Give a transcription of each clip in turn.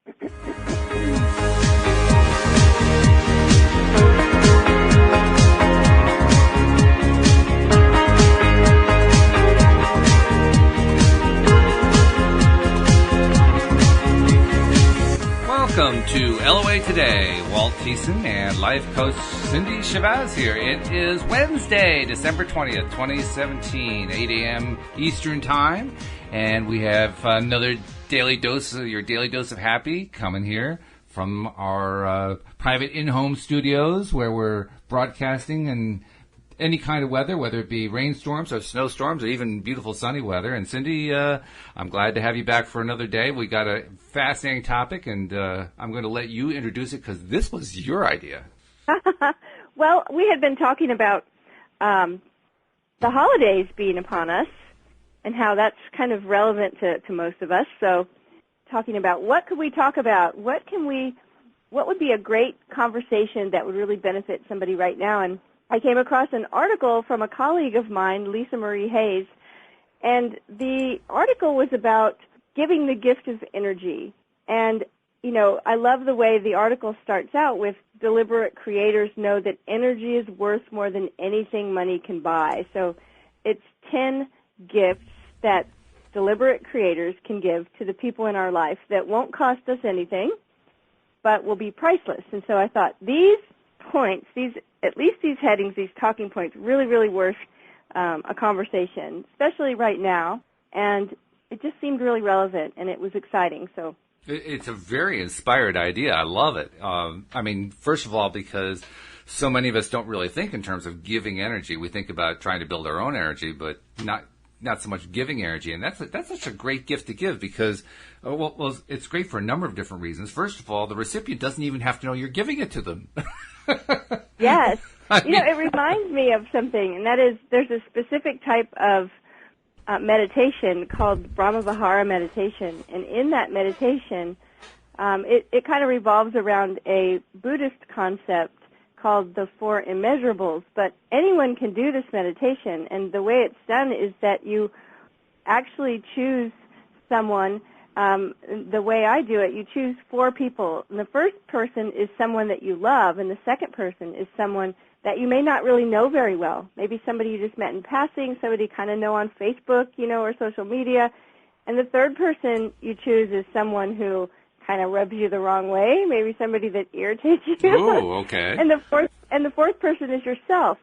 Welcome to LOA Today. Walt Thiessen and life coach Cindie Shabazz here. It is Wednesday, December 20th, 2017, 8 a.m. Eastern Time. And we have another daily dose of your daily dose of happy coming here from our private in-home studios where we're broadcasting in any kind of weather, whether it be rainstorms or snowstorms or even beautiful sunny weather. And Cindie, I'm glad to have you back for another day. We got a fascinating topic, and I'm going to let you introduce it because this was your idea. Well, we had been talking about the holidays being upon us and how that's kind of relevant to most of us. So talking about what could we talk about? What would be a great conversation that would really benefit somebody right now? And I came across an article from a colleague of mine, Lisa Marie Hayes, and the article was about giving the gift of energy. And, you know, I love the way the article starts out with deliberate creators know that energy is worth more than anything money can buy. So it's 10 gifts that deliberate creators can give to the people in our life that won't cost us anything, but will be priceless. And so I thought these points, at least these headings, these talking points, really worth a conversation, especially right now. And it just seemed really relevant, and it was exciting. So it's a very inspired idea. I love it. I mean, first of all, because so many of us don't really think in terms of giving energy. We think about trying to build our own energy, but not so much giving energy. And that's such a great gift to give because, well, it's great for a number of different reasons. First of all, the recipient doesn't even have to know you're giving it to them. Yes. It reminds me of something, and that is there's a specific type of meditation called Brahmavihara meditation. And in that meditation, it kind of revolves around a Buddhist concept called the Four Immeasurables. But anyone can do this meditation, and the way it's done is that you actually choose someone. The way I do it, you choose 4 people. And the first person is someone that you love, and the second person is someone that you may not really know very well. Maybe somebody you just met in passing, somebody you kind of know on Facebook, or social media. And the third person you choose is someone who kind of rubs you the wrong way, maybe somebody that irritates you. Oh, okay. And the fourth person is yourself.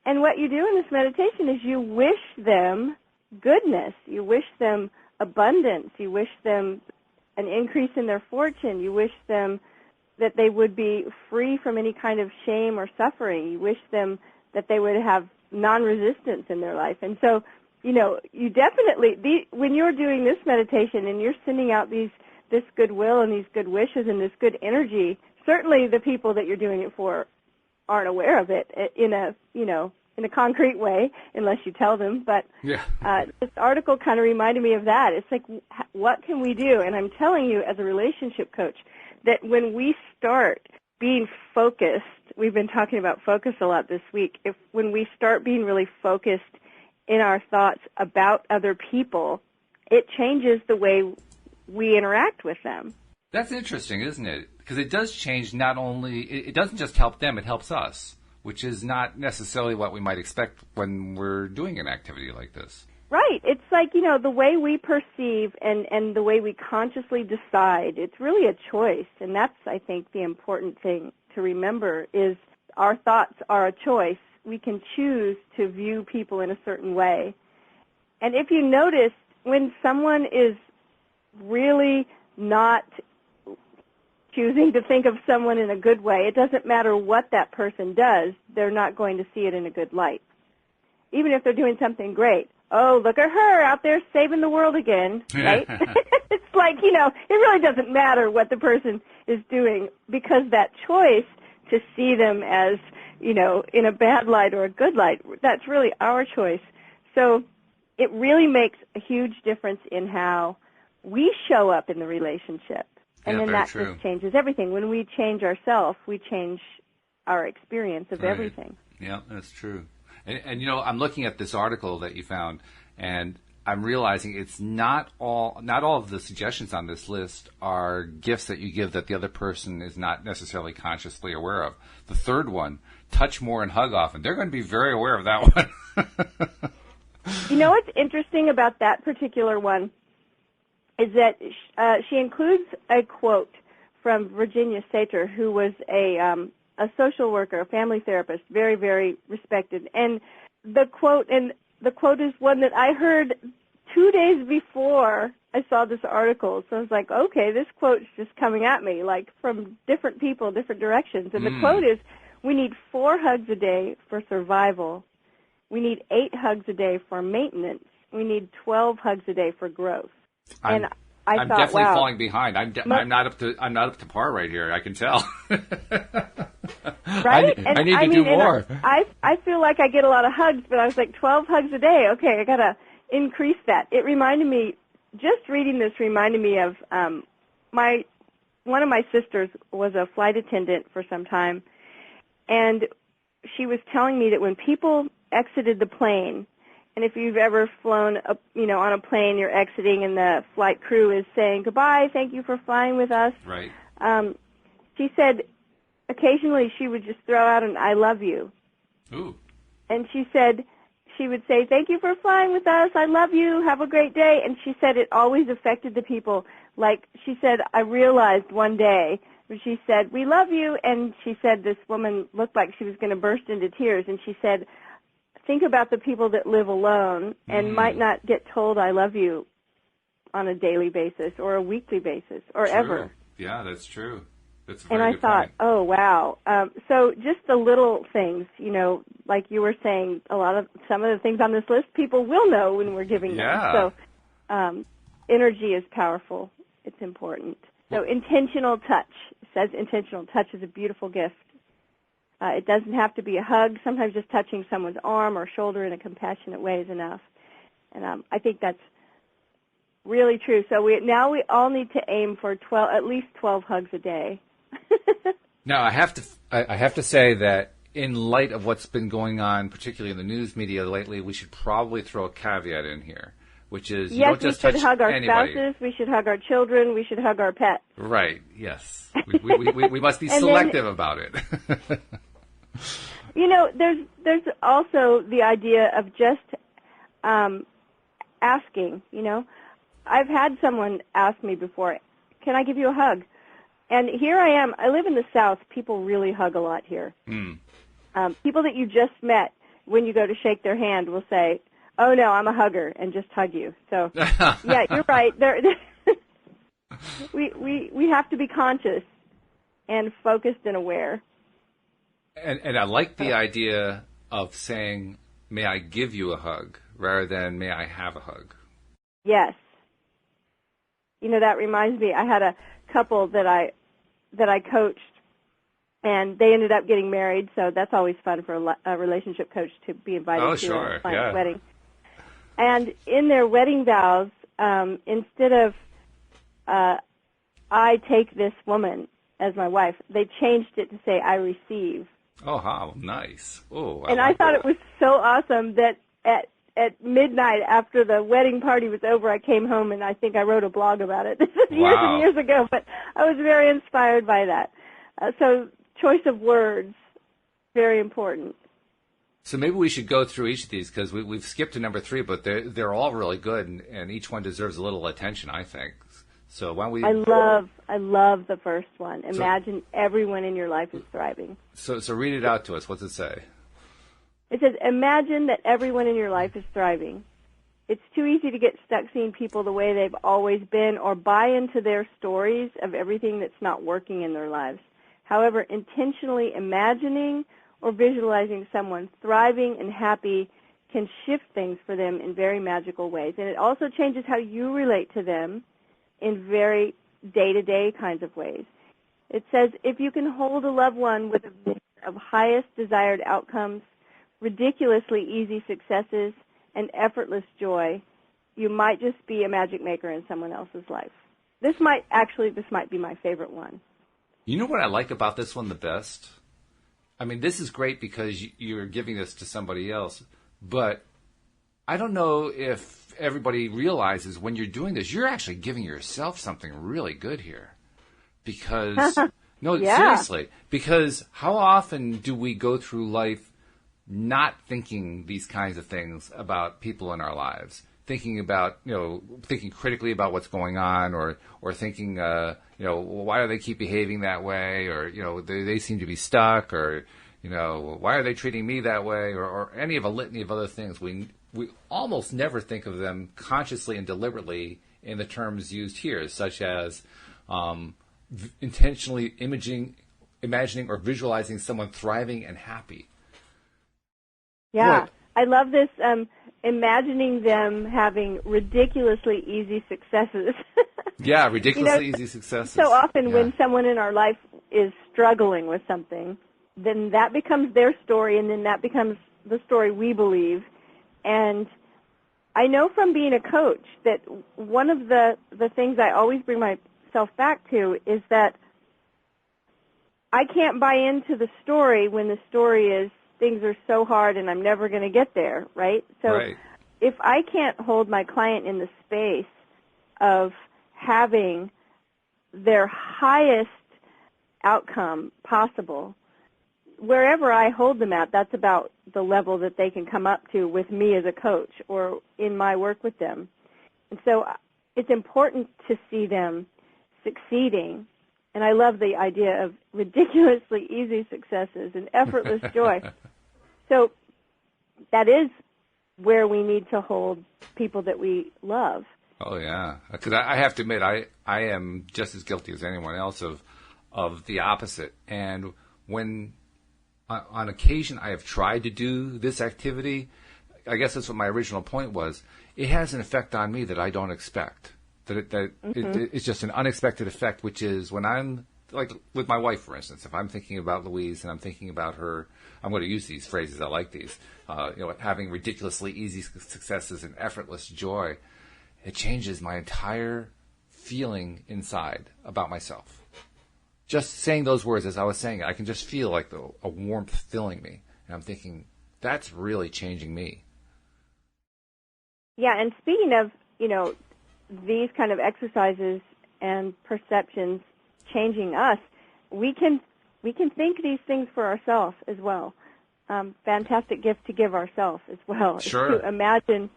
And what you do in this meditation is you wish them goodness. You wish them abundance. You wish them an increase in their fortune. You wish them that they would be free from any kind of shame or suffering. You wish them that they would have non-resistance in their life. And so, you definitely, when you're doing this meditation and you're sending out this goodwill and these good wishes and this good energy, certainly the people that you're doing it for aren't aware of it in a concrete way, unless you tell them. But this article kind of reminded me of that. It's like, what can we do? And I'm telling you, as a relationship coach, that when we start being focused, we've been talking about focus a lot this week, when we start being really focused in our thoughts about other people, it changes the way we interact with them. That's interesting, isn't it? Because it does change it doesn't just help them, it helps us, which is not necessarily what we might expect when we're doing an activity like this. Right. It's like, the way we perceive and the way we consciously decide, it's really a choice. And that's, I think, the important thing to remember is our thoughts are a choice. We can choose to view people in a certain way. And if you notice, when someone is really not choosing to think of someone in a good way, it doesn't matter what that person does, they're not going to see it in a good light. Even if they're doing something great. Oh, look at her out there saving the world again, right? It's like, it really doesn't matter what the person is doing because that choice to see them as, in a bad light or a good light, that's really our choice. So it really makes a huge difference in how we show up in the relationship. And then that just changes everything. When we change ourselves, we change our experience of everything. Yeah, that's true. And I'm looking at this article that you found, and I'm realizing it's not all of the suggestions on this list are gifts that you give that the other person is not necessarily consciously aware of. The third one, touch more and hug often. They're going to be very aware of that one. You know what's interesting about that particular one is that she includes a quote from Virginia Sater, who was a social worker, a family therapist, very, very respected. And the quote is one that I heard 2 days before I saw this article. So I was like, okay, this quote's just coming at me, like from different people, different directions. And the quote is, we need 4 hugs a day for survival. We need 8 hugs a day for maintenance. We need 12 hugs a day for growth. I'm thought, definitely wow, falling behind. I'm not up to par right here. I can tell. Right? I need to do more. I feel like I get a lot of hugs, but I was like 12 hugs a day. Okay, I gotta increase that. It reminded me, just reading this reminded me of one of my sisters was a flight attendant for some time, and she was telling me that when people exited the plane, and if you've ever flown on a plane, you're exiting and the flight crew is saying, goodbye, thank you for flying with us. Right. She said occasionally she would just throw out an I love you. Ooh. And she said she would say, thank you for flying with us, I love you, have a great day. And she said it always affected the people. Like she said, I realized one day when she said, we love you, and she said this woman looked like she was going to burst into tears, and she said, think about the people that live alone and might not get told I love you on a daily basis or a weekly basis or True. ever. Yeah, that's true. That's a very and I good thought, point. oh, wow. So just the little things, like you were saying, some of the things on this list, people will know when we're giving Yeah. them. So energy is powerful. It's important. So intentional touch. It says intentional touch is a beautiful gift. It doesn't have to be a hug. Sometimes just touching someone's arm or shoulder in a compassionate way is enough. And I think that's really true. So we all need to aim for at least 12 hugs a day. Now, I have to say that in light of what's been going on, particularly in the news media lately, we should probably throw a caveat in here, which is you don't just touch we should hug our anybody. spouses, we should hug our children, we should hug our pets. Right, yes. We must be selective about it. There's also the idea of just asking, I've had someone ask me before, can I give you a hug? And here I am. I live in the South. People really hug a lot here. People that you just met, when you go to shake their hand, will say, oh, no, I'm a hugger, and just hug you. So, yeah, you're right. We have to be conscious and focused and aware. And I like the idea of saying, may I give you a hug, rather than may I have a hug. Yes. That reminds me, I had a couple that I coached, and they ended up getting married, so that's always fun for a relationship coach to be invited to a client's wedding. And in their wedding vows, instead of I take this woman as my wife, they changed it to say I receive. Oh, how nice. Oh, I thought it was so awesome that at midnight after the wedding party was over, I came home and I think I wrote a blog about it. This is years and years ago, but I was very inspired by that. So choice of words, very important. So maybe we should go through each of these, because we've skipped to number 3, but they're all really good, and each one deserves a little attention, I think. So why don't we? I love the first one. Imagine everyone in your life is thriving. So read it out to us. What's it say? It says, imagine that everyone in your life is thriving. It's too easy to get stuck seeing people the way they've always been or buy into their stories of everything that's not working in their lives. However, intentionally imagining or visualizing someone thriving and happy can shift things for them in very magical ways. And it also changes how you relate to them in very day-to-day kinds of ways. It says, if you can hold a loved one with a vision of highest desired outcomes, ridiculously easy successes, and effortless joy, you might just be a magic maker in someone else's life. This might be my favorite one. You know what I like about this one the best? I mean, this is great because you're giving this to somebody else, but I don't know if everybody realizes when you're doing this, you're actually giving yourself something really good here. Because, no, seriously, because how often do we go through life not thinking these kinds of things about people in our lives? Thinking about, thinking critically about what's going on, or thinking, why do they keep behaving that way? Or, they seem to be stuck, or, why are they treating me that way? Or any of a litany of other things. We almost never think of them consciously and deliberately in the terms used here, such as intentionally imagining or visualizing someone thriving and happy. Yeah, what? I love this, imagining them having ridiculously easy successes. Yeah, ridiculously easy successes. So often when someone in our life is struggling with something, then that becomes their story, and then that becomes the story we believe. And I know from being a coach that one of the things I always bring myself back to is that I can't buy into the story when the story is things are so hard and I'm never going to get there, right? So if I can't hold my client in the space of having their highest outcome possible, wherever I hold them at, that's about the level that they can come up to with me as a coach or in my work with them. And so it's important to see them succeeding. And I love the idea of ridiculously easy successes and effortless joy. So that is where we need to hold people that we love. Oh, yeah. Because I have to admit, I am just as guilty as anyone else of the opposite. And when on occasion I have tried to do this activity, I guess that's what my original point was, it has an effect on me that I don't expect. It's just an unexpected effect, which is when I'm, like with my wife, for instance, if I'm thinking about Louise and I'm thinking about her, I'm going to use these phrases, I like these, having ridiculously easy successes and effortless joy, it changes my entire feeling inside about myself. Just saying those words as I was saying it, I can just feel like a warmth filling me. And I'm thinking, that's really changing me. Yeah, and speaking of, these kind of exercises and perceptions changing us, we can think these things for ourselves as well. Fantastic gift to give ourselves as well. Sure. To imagine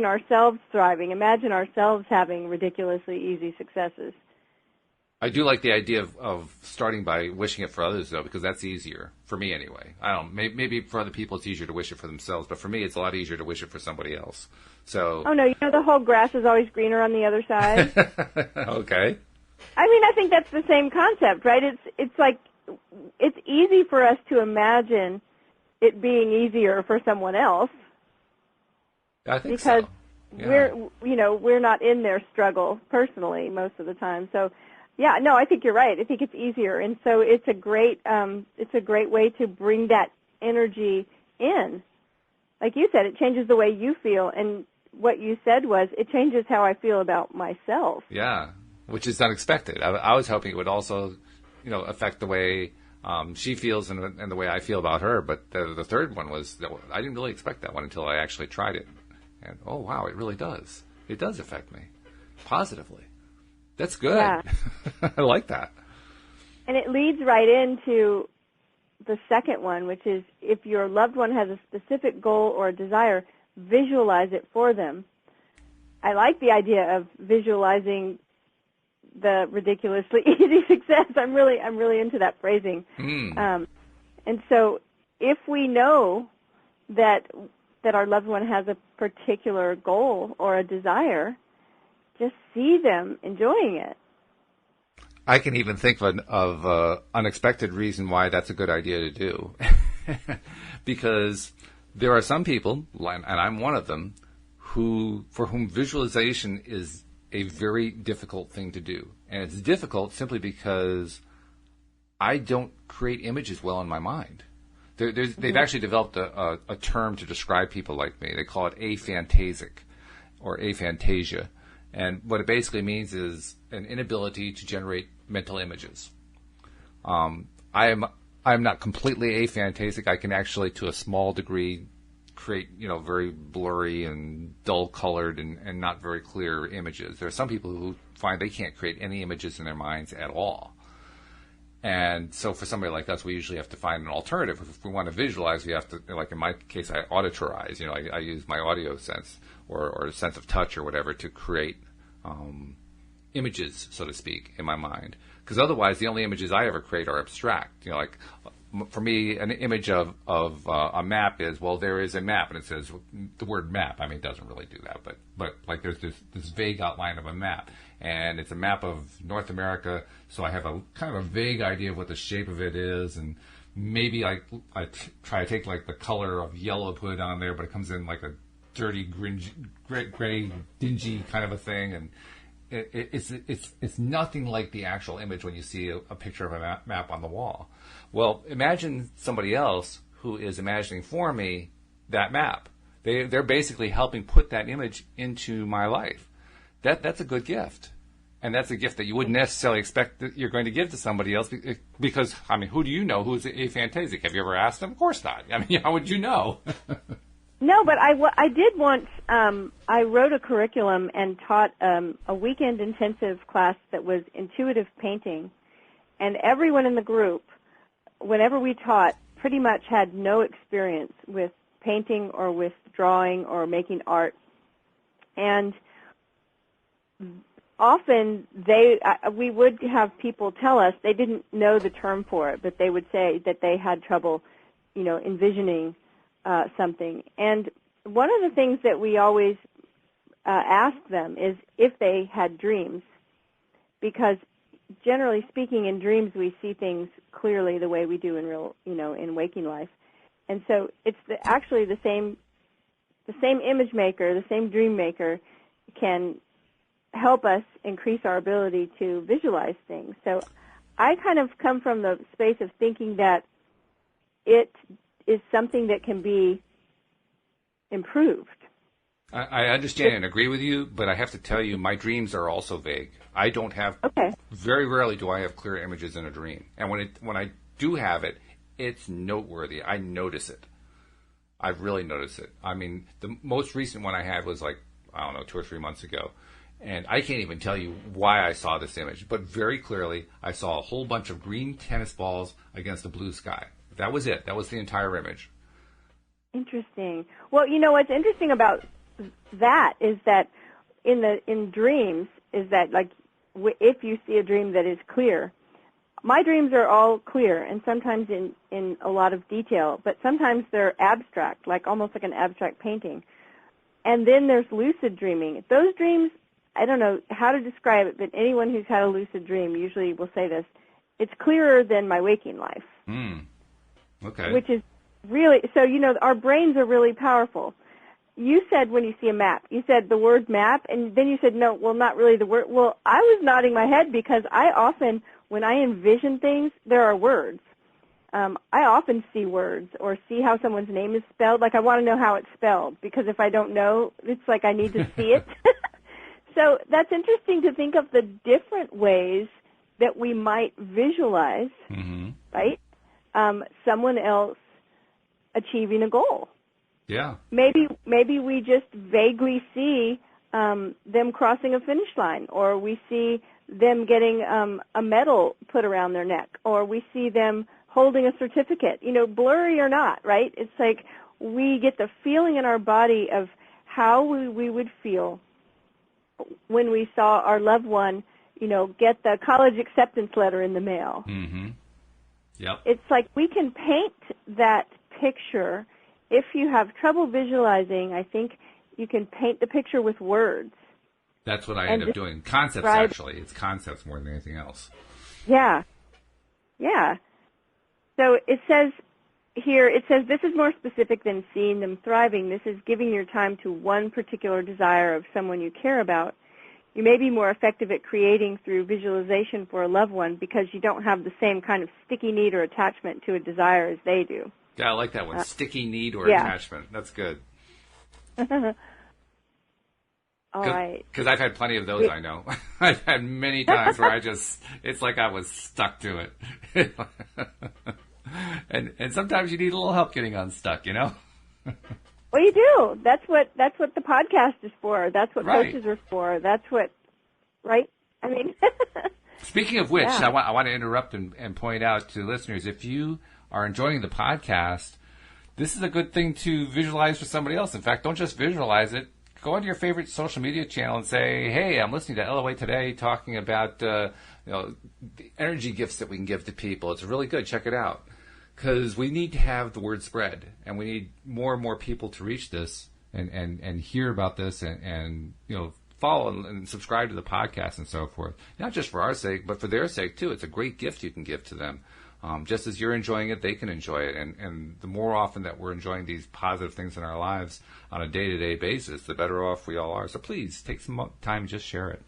ourselves thriving, imagine ourselves having ridiculously easy successes. I do like the idea of starting by wishing it for others, though, because that's easier, for me anyway. I don't know, maybe for other people it's easier to wish it for themselves, but for me it's a lot easier to wish it for somebody else. So. Oh, no, the whole grass is always greener on the other side. Okay. I think that's the same concept, right? It's like, it's easy for us to imagine it being easier for someone else. I think because so. Yeah. we're not in their struggle personally most of the time. So, yeah, no, I think you're right. I think it's easier, and so it's a great way to bring that energy in. Like you said, it changes the way you feel, and what you said was it changes how I feel about myself. Yeah, which is unexpected. I was hoping it would also, affect the way she feels and the way I feel about her. But the third one was that I didn't really expect that one until I actually tried it, and oh wow, it really does. It does affect me positively. That's good. Yeah. I like that. And it leads right into the second one, which is if your loved one has a specific goal or a desire, visualize it for them. I like the idea of visualizing the ridiculously easy success. I'm really into that phrasing. And so if we know that our loved one has a particular goal or a desire, just see them enjoying it. I can even think of an unexpected reason why that's a good idea to do. Because there are some people, and I'm one of them, for whom visualization is a very difficult thing to do. And it's difficult simply because I don't create images well in my mind. They've actually developed a term to describe people like me. They call it aphantasic or aphantasia. And what it basically means is an inability to generate mental images. I am not completely aphantasic. I can actually, to a small degree, create, very blurry and dull-colored and not very clear images. There are some people who find they can't create any images in their minds at all. And so for somebody like us, we usually have to find an alternative. If we want to visualize, we have to, like in my case, I auditorize. I use my audio sense or a sense of touch or whatever to create images, so to speak, in my mind. Because otherwise, the only images I ever create are abstract. Like for me, an image of a map is, well, there is a map, and it says the word map. I mean, it doesn't really do that, but like there's this vague outline of a map. And it's a map of North America, so I have a kind of a vague idea of what the shape of it is, and maybe I try to take like the color of yellow, put it on there, but it comes in like a dirty, gray, dingy kind of a thing, and it's nothing like the actual image when you see a picture of a map on the wall. Well, imagine somebody else who is imagining for me that map. They're basically helping put that image into my life. That's a good gift. And that's a gift that you wouldn't necessarily expect that you're going to give to somebody else because, I mean, who do you know who's aphantasic? Have you ever asked them? Of course not. I mean, how would you know? No, but I did once, I wrote a curriculum and taught a weekend intensive class that was intuitive painting. And everyone in the group, whenever we taught, pretty much had no experience with painting or with drawing or making art. And often we would have people tell us they didn't know the term for it, but they would say that they had trouble, envisioning something. And one of the things that we always ask them is if they had dreams, because generally speaking, in dreams we see things clearly the way we do in real, in waking life. And so it's actually the same image maker, the same dream maker can help us increase our ability to visualize things. So I kind of come from the space of thinking that it is something that can be improved. I understand and agree with you, but I have to tell you, my dreams are also vague. I don't have, very rarely do I have clear images in a dream. And when I do have it, it's noteworthy. I notice it. I really notice it. I mean, the most recent one I had was 2 or 3 months ago. And I can't even tell you why I saw this image, but very clearly I saw a whole bunch of green tennis balls against a blue sky. That was it. That was the entire image. Interesting. Well, what's interesting about that is that in dreams is that if you see a dream that is clear, my dreams are all clear and sometimes in a lot of detail, but sometimes they're abstract, almost like an abstract painting. And then there's lucid dreaming. Those dreams, I don't know how to describe it, but anyone who's had a lucid dream usually will say this. It's clearer than my waking life. Okay. Which is really, so, our brains are really powerful. You said when you see a map, you said the word map, and then you said, no, well, not really the word. Well, I was nodding my head because I often, when I envision things, there are words. I often see words or see how someone's name is spelled. I want to know how it's spelled because if I don't know, it's like I need to see it. So that's interesting to think of the different ways that we might visualize, right? Someone else achieving a goal. Yeah. Maybe we just vaguely see them crossing a finish line, or we see them getting a medal put around their neck, or we see them holding a certificate, blurry or not, right? It's like we get the feeling in our body of how we would feel when we saw our loved one, get the college acceptance letter in the mail. Mm-hmm. Yep. It's like we can paint that picture. If you have trouble visualizing, I think you can paint the picture with words. That's what I end up doing. Concepts, actually. It's concepts more than anything else. Yeah. Yeah. So it says here, this is more specific than seeing them thriving. This is giving your time to one particular desire of someone you care about. You may be more effective at creating through visualization for a loved one because you don't have the same kind of sticky need or attachment to a desire as they do. Yeah, I like that one. Sticky need or attachment. That's good. All right. Because I've had plenty of those, I know. I've had many times where it's like I was stuck to it. And sometimes you need a little help getting unstuck, Well, you do. That's what the podcast is for. That's what Right. coaches are for. That's what, right? I mean, Speaking of which, Yeah. I want to interrupt and point out to listeners, if you are enjoying the podcast, this is a good thing to visualize for somebody else. In fact, don't just visualize it. Go onto your favorite social media channel and say, hey, I'm listening to LOA today talking about the energy gifts that we can give to people. It's really good. Check it out. Because we need to have the word spread, and we need more and more people to reach this and hear about this and follow and subscribe to the podcast and so forth. Not just for our sake, but for their sake too. It's a great gift you can give to them. Just as you're enjoying it, they can enjoy it. And the more often that we're enjoying these positive things in our lives on a day-to-day basis, the better off we all are. So please take some time and just share it.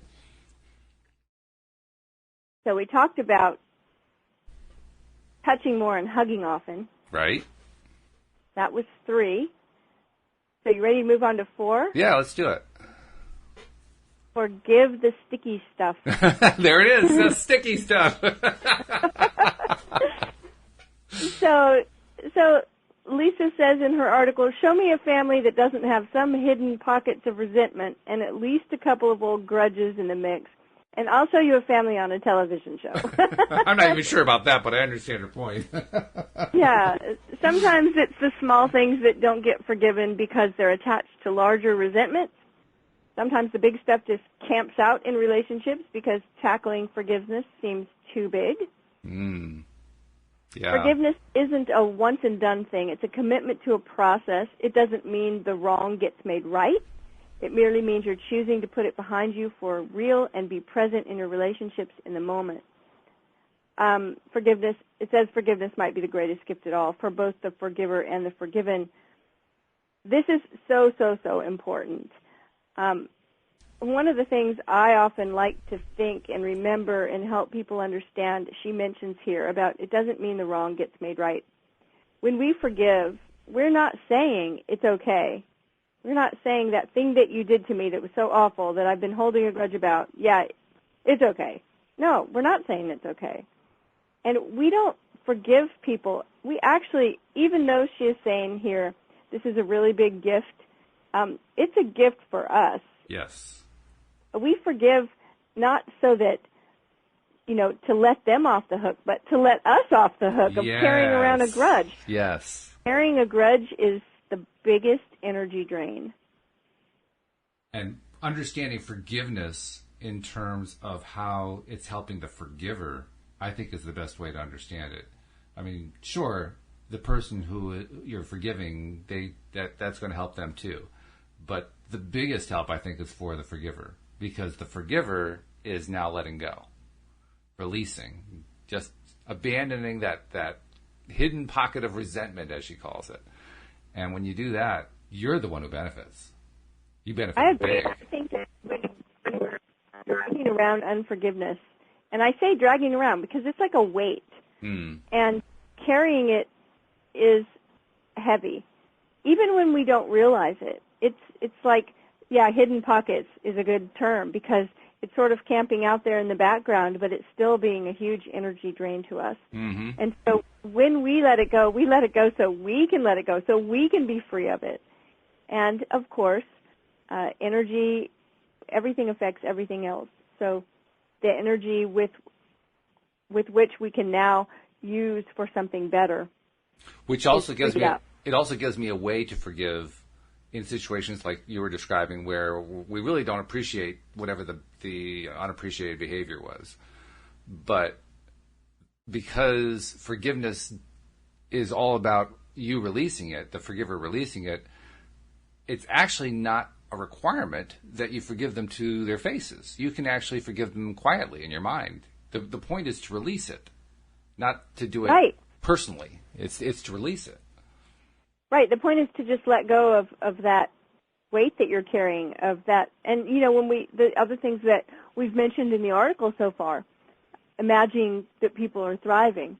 so we talked about touching more and hugging often. Right? That was 3. So you ready to move on to 4? Yeah, let's do it. Forgive the sticky stuff. There it is, the sticky stuff. So Lisa says in her article, show me a family that doesn't have some hidden pockets of resentment and at least a couple of old grudges in the mix. And I'll show you a family on a television show. I'm not even sure about that, but I understand her point. Yeah. Sometimes it's the small things that don't get forgiven because they're attached to larger resentments. Sometimes the big stuff just camps out in relationships because tackling forgiveness seems too big. Yeah. Forgiveness isn't a once-and-done thing. It's a commitment to a process. It doesn't mean the wrong gets made right. It merely means you're choosing to put it behind you for real and be present in your relationships in the moment. Forgiveness, it says forgiveness might be the greatest gift at all for both the forgiver and the forgiven. This is so, so, so important. One of the things I often like to think and remember and help people understand, she mentions here about it doesn't mean the wrong gets made right. When we forgive, we're not saying it's okay. We're not saying that thing that you did to me that was so awful that I've been holding a grudge about, yeah, it's okay. No, we're not saying it's okay. And we don't forgive people. We actually, even though she is saying here, this is a really big gift, it's a gift for us. Yes. We forgive not so that, to let them off the hook, but to let us off the hook of carrying around a grudge. Yes. Carrying a grudge is the biggest energy drain. And understanding forgiveness in terms of how it's helping the forgiver, I think is the best way to understand it. I mean, sure, the person who you're forgiving, that's going to help them too. But the biggest help, I think, is for the forgiver, because the forgiver is now letting go, releasing, just abandoning that hidden pocket of resentment, as she calls it. And when you do that, you're the one who benefits. You benefit I agree. big. I think that when we're dragging around unforgiveness, and I say dragging around because it's like a weight, and carrying it is heavy, even when we don't realize it. It's like, hidden pockets is a good term because it's sort of camping out there in the background, but it's still being a huge energy drain to us. Mm-hmm. And so when we let it go so we can let it go, so we can be free of it. And, of course, energy, everything affects everything else. So the energy with which we can now use for something better. Which also gives me a way to forgive in situations like you were describing where we really don't appreciate whatever the unappreciated behavior was. But because forgiveness is all about you releasing it, the forgiver releasing it, it's actually not a requirement that you forgive them to their faces. You can actually forgive them quietly in your mind. The point is to release it, not to do it personally. It's to release it. Right. The point is to just let go of that weight that you're carrying, of that. And, when the other things that we've mentioned in the article so far, imagining that people are thriving.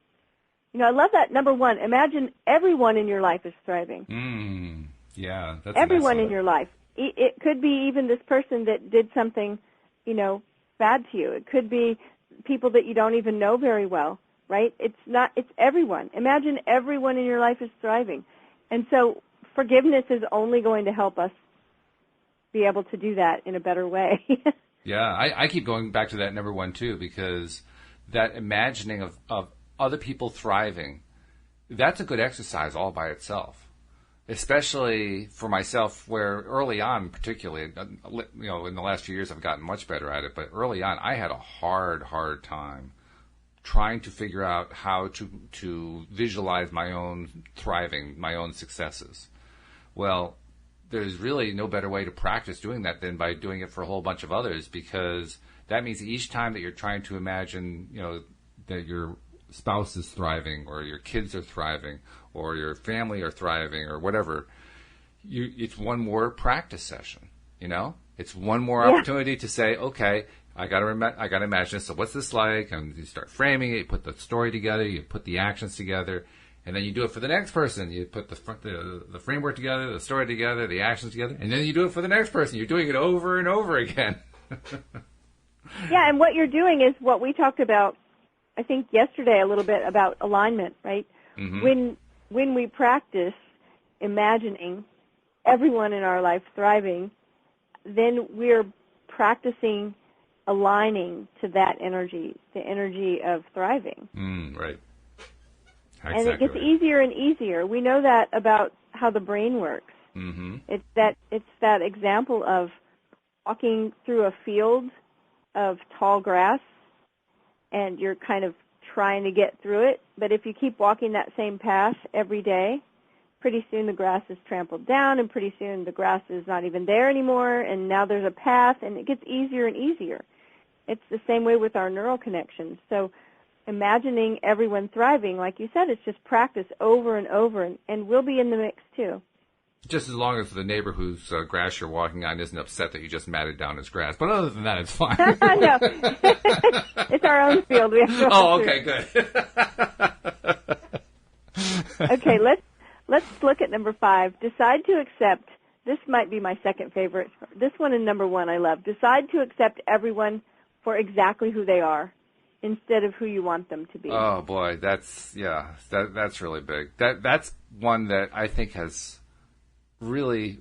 I love that. Number one, imagine everyone in your life is thriving. Yeah. That's everyone in your life. It could be even this person that did something, bad to you. It could be people that you don't even know very well, right? It's everyone. Imagine everyone in your life is thriving. And so forgiveness is only going to help us be able to do that in a better way. Yeah, I keep going back to that number one, too, because that imagining of other people thriving, that's a good exercise all by itself, especially for myself, where early on, particularly, in the last few years I've gotten much better at it, but early on I had a hard time trying to figure out how to visualize my own thriving, my own successes. Well, there's really no better way to practice doing that than by doing it for a whole bunch of others, because that means each time that you're trying to imagine, that your spouse is thriving or your kids are thriving or your family are thriving or whatever, it's one more practice session, It's one more opportunity to say, okay, I got to imagine this. So what's this like? And you start framing it, you put the story together, you put the actions together. And then you do it for the next person. You put the framework together, the story together, the actions together, and then you do it for the next person. You're doing it over and over again. Yeah, and what you're doing is what we talked about, I think yesterday a little bit, about alignment, right? Mm-hmm. When we practice imagining everyone in our life thriving, then we're practicing aligning to that energy, the energy of thriving. Right. Exactly. And it gets easier and easier. We know that about how the brain works. Mm-hmm. It's that example of walking through a field of tall grass, and you're kind of trying to get through it. But if you keep walking that same path every day, pretty soon the grass is trampled down, and pretty soon the grass is not even there anymore, and now there's a path, and it gets easier and easier. It's the same way with our neural connections. So imagining everyone thriving, like you said, it's just practice over and over, and we'll be in the mix too. Just as long as the neighbor whose grass you're walking on isn't upset that you just matted down his grass. But other than that, it's fine. No. It's our own field. We have to okay, good. Okay, let's look at number 5. Decide to accept. This might be my second favorite. This one and number 1 I love. Decide to accept everyone for exactly who they are, instead of who you want them to be. Oh boy, that's really big. That's one that I think has really,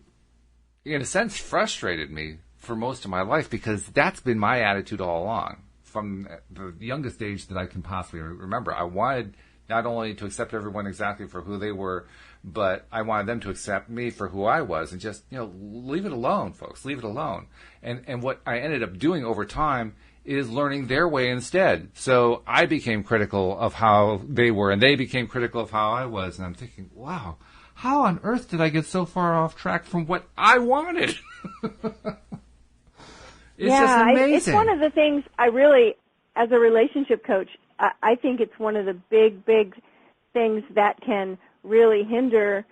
in a sense, frustrated me for most of my life, because that's been my attitude all along. From the youngest age that I can possibly remember, I wanted not only to accept everyone exactly for who they were, but I wanted them to accept me for who I was, and just, leave it alone, folks, leave it alone. And what I ended up doing over time is learning their way instead. So I became critical of how they were, and they became critical of how I was. And I'm thinking, wow, how on earth did I get so far off track from what I wanted? It's just amazing. It's one of the things I really, as a relationship coach, I think it's one of the big things that can really hinder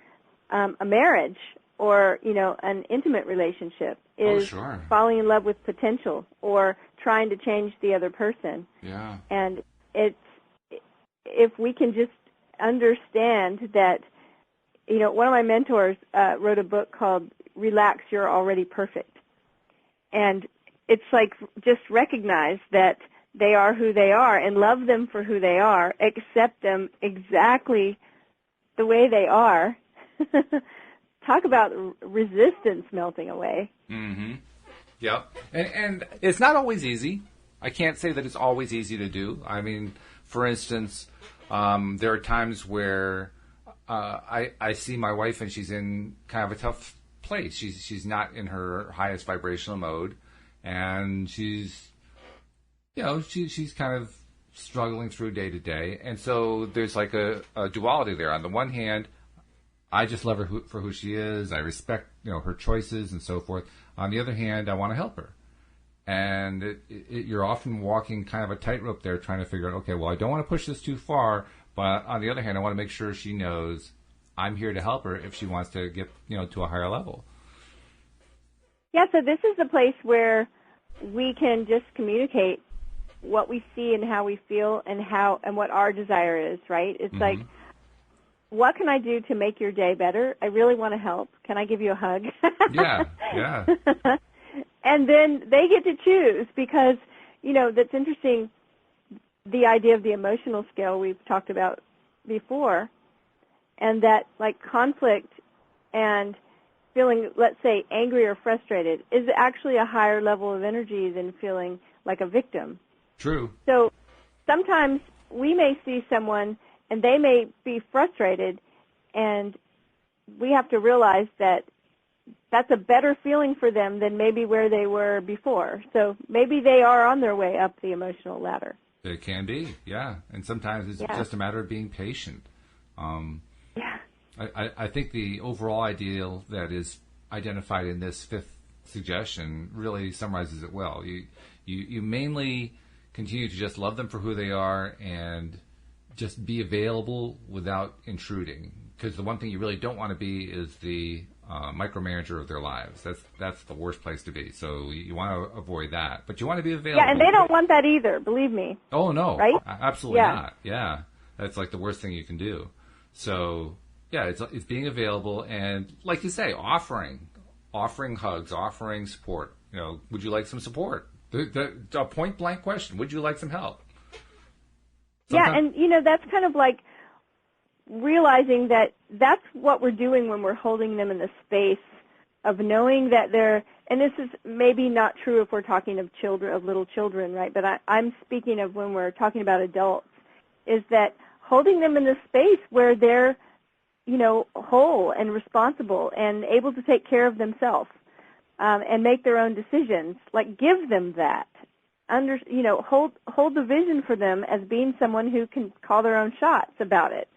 a marriage or, an intimate relationship, is falling in love with potential or trying to change the other person. Yeah. And if we can just understand that, one of my mentors wrote a book called Relax, You're Already Perfect. And it's like, just recognize that they are who they are and love them for who they are, accept them exactly the way they are. Talk about resistance melting away. Mm-hmm. Yep. And it's not always easy. I can't say that it's always easy to do. I mean, for instance, there are times where I see my wife and she's in kind of a tough place. She's not in her highest vibrational mode, and she's kind of struggling through day to day. And so there's like a duality there. On the one hand, I just love her for who she is. I respect, her choices and so forth. On the other hand, I want to help her. And you're often walking kind of a tightrope there, trying to figure out, okay, well, I don't want to push this too far, but on the other hand, I want to make sure she knows I'm here to help her if she wants to get, to a higher level. Yeah, so this is the place where we can just communicate what we see and how we feel and what our desire is, right? It's like, what can I do to make your day better? I really want to help. Can I give you a hug? Yeah. And then they get to choose, because, that's interesting, the idea of the emotional scale we've talked about before, and that, like, conflict and feeling, let's say, angry or frustrated is actually a higher level of energy than feeling like a victim. True. So sometimes we may see someone and they may be frustrated, and we have to realize that that's a better feeling for them than maybe where they were before. So maybe they are on their way up the emotional ladder. It can be, yeah. And sometimes it's just a matter of being patient. Yeah. I think the overall ideal that is identified in this fifth suggestion really summarizes it well. You mainly continue to just love them for who they are and just be available without intruding. Because the one thing you really don't want to be is the micromanager of their lives. That's the worst place to be. So you want to avoid that. But you want to be available. Yeah, and they don't want that either, believe me. Oh, no. Right? Absolutely not. Yeah. That's like the worst thing you can do. So, yeah, it's being available and, like you say, offering hugs, offering support. You know, would you like some support? The point-blank question, would you like some help? Sometimes, yeah, and, that's kind of like realizing that that's what we're doing when we're holding them in the space of knowing that they're, and this is maybe not true if we're talking of children, of little children, right? But I'm speaking of when we're talking about adults, is that holding them in the space where they're, whole and responsible and able to take care of themselves and make their own decisions. Like, give them that. Hold the vision for them as being someone who can call their own shots about it,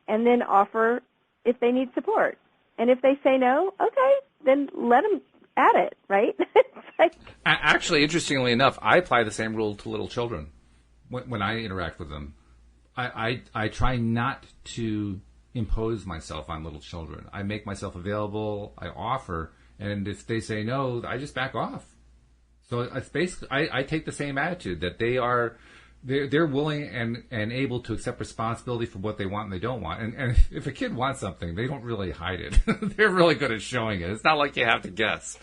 and then offer if they need support. And if they say no, okay, then let them at it, right? Actually, interestingly enough, I apply the same rule to little children when I interact with them. I try not to impose myself on little children. I make myself available, I offer, and if they say no, I just back off. So it's basically, I take the same attitude that they're willing and able to accept responsibility for what they want and they don't want. And if a kid wants something, they don't really hide it. They're really good at showing it. It's not like you have to guess.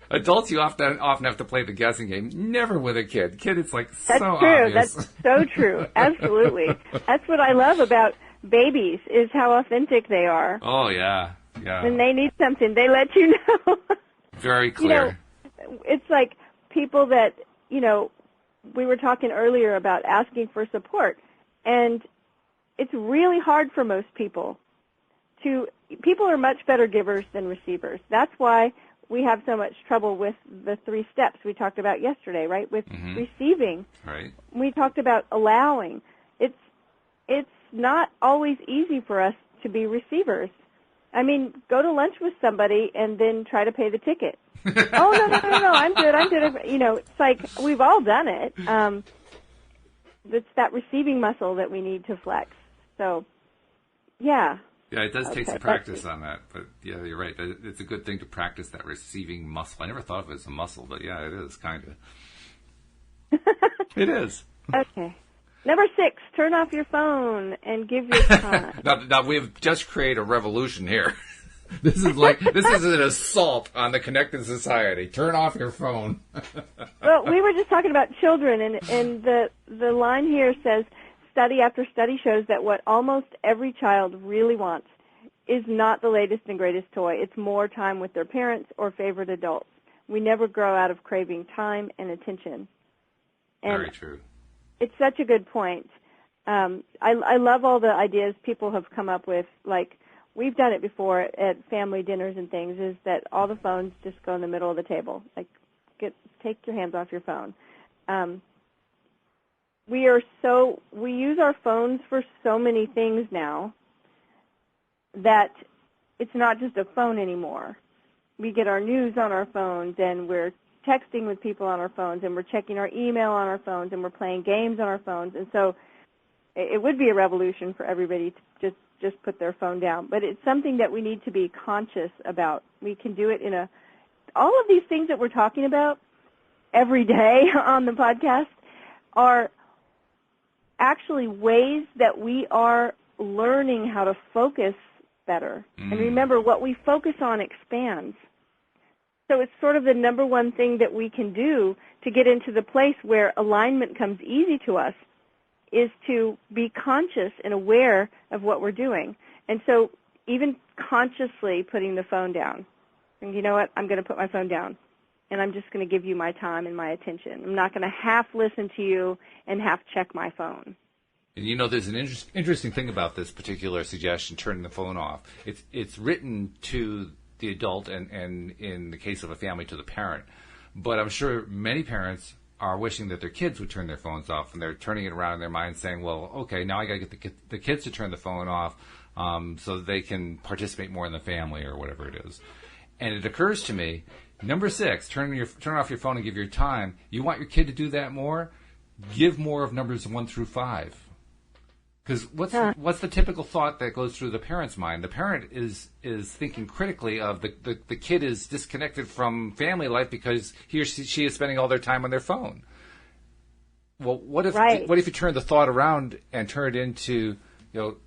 Adults, you often have to play the guessing game. Never with a kid. Kid, it's like that's so true. obvious. That's so true. Absolutely. That's what I love about babies is how authentic they are. Oh, yeah. Yeah. When they need something, they let you know. Very clear. It's like people that, we were talking earlier about asking for support, and it's really hard for most people. People are much better givers than receivers. That's why we have so much trouble with the 3 steps we talked about yesterday, right? With receiving. Right. We talked about allowing. It's not always easy for us to be receivers. I mean, go to lunch with somebody and then try to pay the ticket. Oh, no, I'm good. It's like we've all done it. It's that receiving muscle that we need to flex. So, yeah. Yeah, it does take some practice on that. But, yeah, you're right. It's a good thing to practice that receiving muscle. I never thought of it as a muscle, but, yeah, it is, kind of. It is. Okay. Number 6, turn off your phone and give your time. Now, we've just created a revolution here. This is an assault on the connected society. Turn off your phone. Well, we were just talking about children, and the line here says, study after study shows that what almost every child really wants is not the latest and greatest toy. It's more time with their parents or favorite adults. We never grow out of craving time and attention. And very true. It's such a good point. I love all the ideas people have come up with, like, we've done it before at family dinners and things, is that all the phones just go in the middle of the table. Like, take your hands off your phone. We use our phones for so many things now that it's not just a phone anymore. We get our news on our phones, and we're texting with people on our phones, and we're checking our email on our phones, and we're playing games on our phones. And so it would be a revolution for everybody to just put their phone down. But it's something that we need to be conscious about. We can do it all of these things that we're talking about every day on the podcast are actually ways that we are learning how to focus better. And remember, what we focus on expands. So it's sort of the number one thing that we can do to get into the place where alignment comes easy to us is to be conscious and aware of what we're doing. And so even consciously putting the phone down. And you know what? I'm going to put my phone down, and I'm just going to give you my time and my attention. I'm not going to half listen to you and half check my phone. And you know, there's an interesting thing about this particular suggestion, turning the phone off. It's written to the adult and in the case of a family, to the parent. But I'm sure many parents are wishing that their kids would turn their phones off, and they're turning it around in their mind saying, well, okay, now I got to get the kids to turn the phone off so that they can participate more in the family or whatever it is. And it occurs to me, number 6, turn off your phone and give your time. You want your kid to do that more? Give more of numbers 1 through 5. Because what's the typical thought that goes through the parent's mind? The parent is thinking critically of the kid is disconnected from family life because he or she is spending all their time on their phone. Well, what if you turn the thought around and turn it into,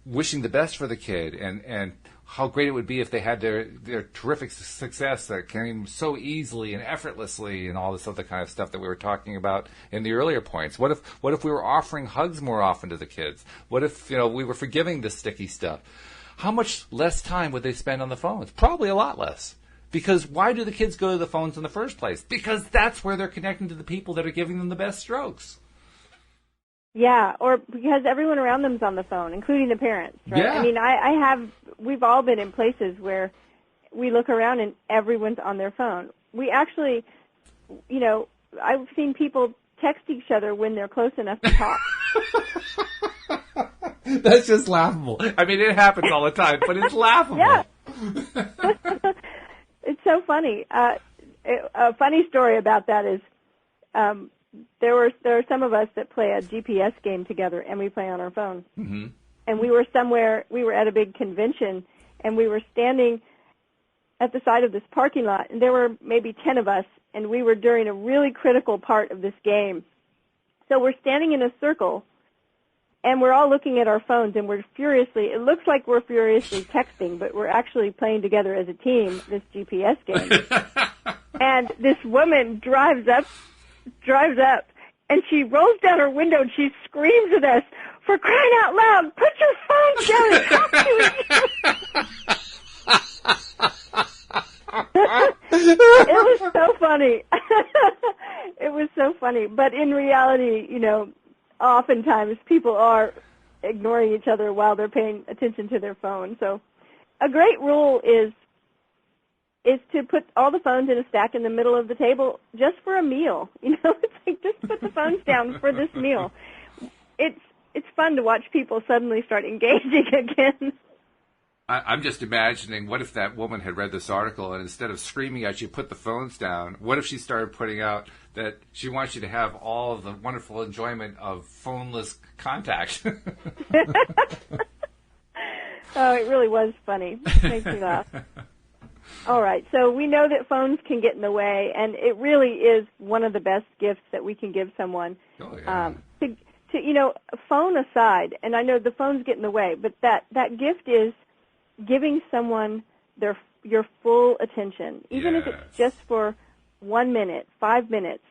wishing the best for the kid and how great it would be if they had their terrific success that came so easily and effortlessly and all this other kind of stuff that we were talking about in the earlier points. What if we were offering hugs more often to the kids? What if, we were forgiving the sticky stuff? How much less time would they spend on the phones? Probably a lot less. Because why do the kids go to the phones in the first place? Because that's where they're connecting to the people that are giving them the best strokes. Yeah, or because everyone around them's on the phone, including the parents, right? Yeah. I mean, we've all been in places where we look around and everyone's on their phone. We actually, I've seen people text each other when they're close enough to talk. That's just laughable. I mean, it happens all the time, but it's laughable. Yeah. It's so funny. A funny story about that is there are some of us that play a GPS game together, and we play on our phone. Mm-hmm. And we were at a big convention, and we were standing at the side of this parking lot, and there were maybe 10 of us, and we were during a really critical part of this game. So we're standing in a circle, and we're all looking at our phones, and it looks like we're furiously texting, but we're actually playing together as a team, this GPS game. And this woman drives up, and she rolls down her window, and she screams at us, for crying out loud, put your phones down and talk to each other. It was so funny. It was so funny. But in reality, oftentimes people are ignoring each other while they're paying attention to their phone. So a great rule is to put all the phones in a stack in the middle of the table just for a meal. It's like just put the phones down for this meal. It's fun to watch people suddenly start engaging again. I'm just imagining, what if that woman had read this article and instead of screaming at you, put the phones down? What if she started putting out that she wants you to have all of the wonderful enjoyment of phoneless contact? Oh, it really was funny. Makes me laugh. All right, so we know that phones can get in the way, and it really is one of the best gifts that we can give someone. Oh, yeah. Phone aside, and I know the phones get in the way, but that gift is giving someone your full attention, even if it's just for 1 minute, 5 minutes,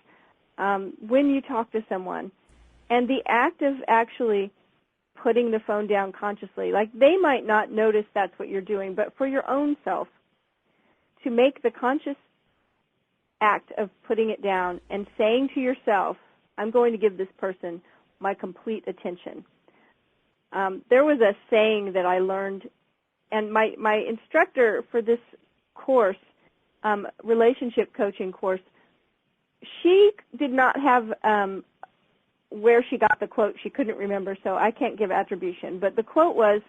when you talk to someone. And the act of actually putting the phone down consciously, like they might not notice that's what you're doing, but for your own self, to make the conscious act of putting it down and saying to yourself, I'm going to give this person my complete attention. There was a saying that I learned, and my instructor for this course, relationship coaching course, she did not have where she got the quote. She couldn't remember, so I can't give attribution. But the quote was,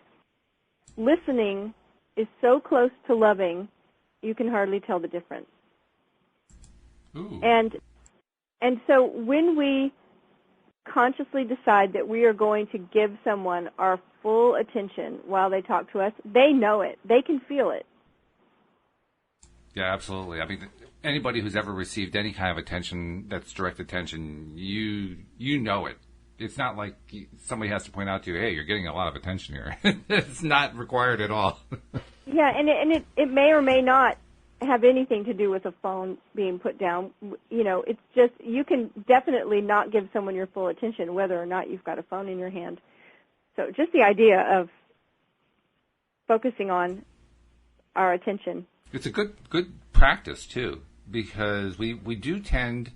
listening is so close to loving, you can hardly tell the difference. Ooh. And so when we consciously decide that we are going to give someone our full attention while they talk to us, they know it. They can feel it. Yeah, absolutely. I mean, anybody who's ever received any kind of attention that's direct attention, you know it. It's not like somebody has to point out to you, hey, you're getting a lot of attention here. It's not required at all. Yeah, and it may or may not have anything to do with a phone being put down. It's just, you can definitely not give someone your full attention whether or not you've got a phone in your hand. So just the idea of focusing on our attention. It's a good practice, too, because we do tend